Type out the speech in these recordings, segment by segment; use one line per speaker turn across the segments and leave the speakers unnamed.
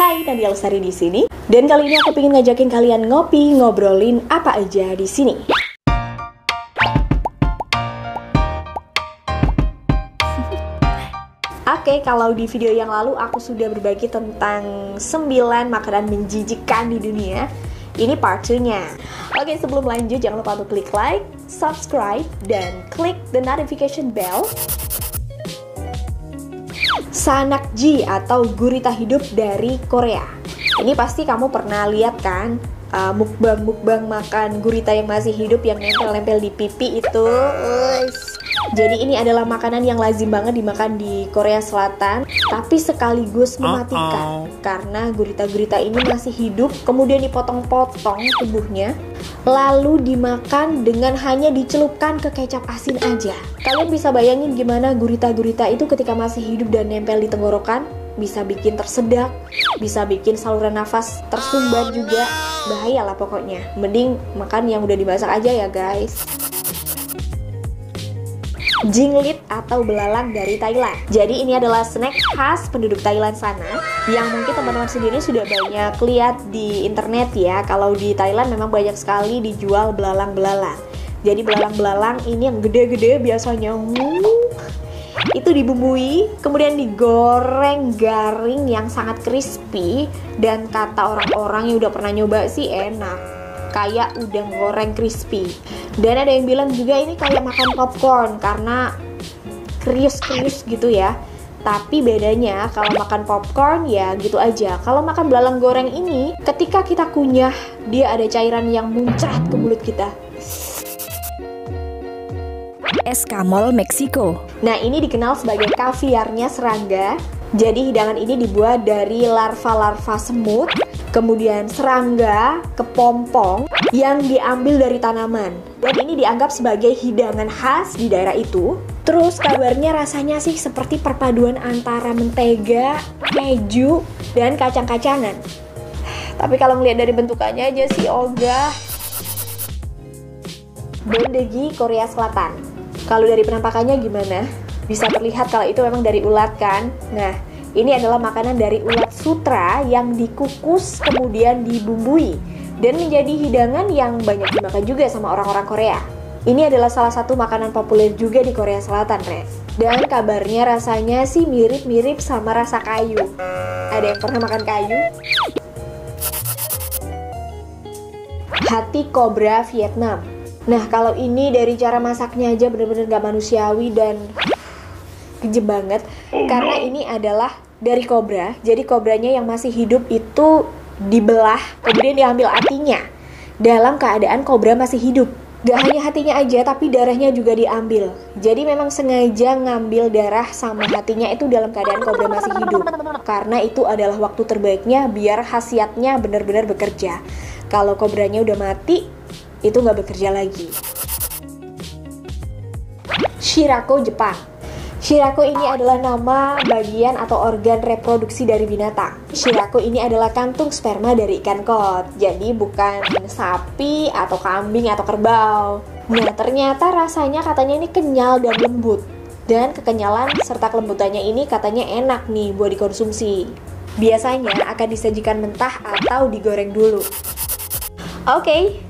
Hai, Nadia Lestari di sini. Dan kali ini aku pengen ngajakin kalian ngopi, ngobrolin apa aja di sini. Oke, kalau di video yang lalu aku sudah berbagi tentang 9 makanan menjijikkan di dunia. Ini part 2-nya. Oke, sebelum lanjut jangan lupa untuk klik like, subscribe, dan klik the notification bell. Sanakji atau gurita hidup dari Korea. Ini pasti kamu pernah lihat kan, mukbang makan gurita yang masih hidup yang nempel-nempel di pipi itu. Jadi ini adalah makanan yang lazim banget dimakan di Korea Selatan, tapi sekaligus mematikan karena gurita-gurita ini masih hidup, kemudian dipotong-potong tubuhnya, lalu dimakan dengan hanya dicelupkan ke kecap asin aja. Kalian bisa bayangin gimana gurita-gurita itu ketika masih hidup dan nempel di tenggorokan? Bisa bikin tersedak, bisa bikin saluran nafas tersumbat juga. Bahaya lah pokoknya. Mending makan yang udah dimasak aja ya guys. Jinglit atau belalang dari Thailand. Jadi ini adalah snack khas penduduk Thailand sana, yang mungkin teman-teman sendiri sudah banyak lihat di internet ya. Kalau di Thailand memang banyak sekali dijual belalang-belalang. Jadi belalang-belalang ini yang gede-gede biasanya itu dibumbui, kemudian digoreng garing yang sangat crispy. Dan kata orang-orang yang udah pernah nyoba sih enak, kayak udang goreng crispy. Dan ada yang bilang juga ini kayak makan popcorn karena krius-krius gitu ya. Tapi bedanya kalau makan popcorn ya gitu aja. Kalau makan belalang goreng ini, ketika kita kunyah, dia ada cairan yang muncrat ke mulut kita.
Escamol Meksiko.
Nah, ini dikenal sebagai kaviarnya serangga. Jadi hidangan ini dibuat dari larva-larva semut, kemudian serangga, kepompong yang diambil dari tanaman. Dan ini dianggap sebagai hidangan khas di daerah itu. Terus kabarnya rasanya sih seperti perpaduan antara mentega, keju, dan kacang-kacangan. Tapi kalau ngeliat dari bentukannya aja sih ogah. Bondegi Korea Selatan. Kalau dari penampakannya gimana? Bisa terlihat kalau itu memang dari ulat kan? Nah, ini adalah makanan dari ulat sutra yang dikukus kemudian dibumbui dan menjadi hidangan yang banyak dimakan juga sama orang-orang Korea. Ini adalah salah satu makanan populer juga di Korea Selatan, Res. Dan kabarnya rasanya sih mirip-mirip sama rasa kayu. Ada yang pernah makan kayu? Hati kobra Vietnam. Nah, kalau ini dari cara masaknya aja bener-bener gak manusiawi dan kejem banget. Karena ini adalah dari kobra. Jadi kobranya yang masih hidup itu dibelah, kemudian diambil hatinya dalam keadaan kobra masih hidup. Gak hanya hatinya aja, tapi darahnya juga diambil. Jadi memang sengaja ngambil darah sama hatinya itu dalam keadaan kobra masih hidup, karena itu adalah waktu terbaiknya biar khasiatnya benar-benar bekerja. Kalau kobranya udah mati, itu nggak bekerja lagi. Shirako, Jepang. Shirako ini adalah nama bagian atau organ reproduksi dari binatang. Shirako ini adalah kantung sperma dari ikan kod. Jadi bukan sapi atau kambing atau kerbau. Nah, ternyata rasanya katanya ini kenyal dan lembut. Dan kekenyalan serta kelembutannya ini katanya enak nih buat dikonsumsi. Biasanya akan disajikan mentah atau digoreng dulu. Oke.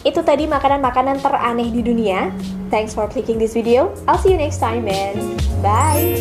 Itu tadi makanan-makanan teraneh di dunia. Thanks for clicking this video. I'll see you next time, man. Bye.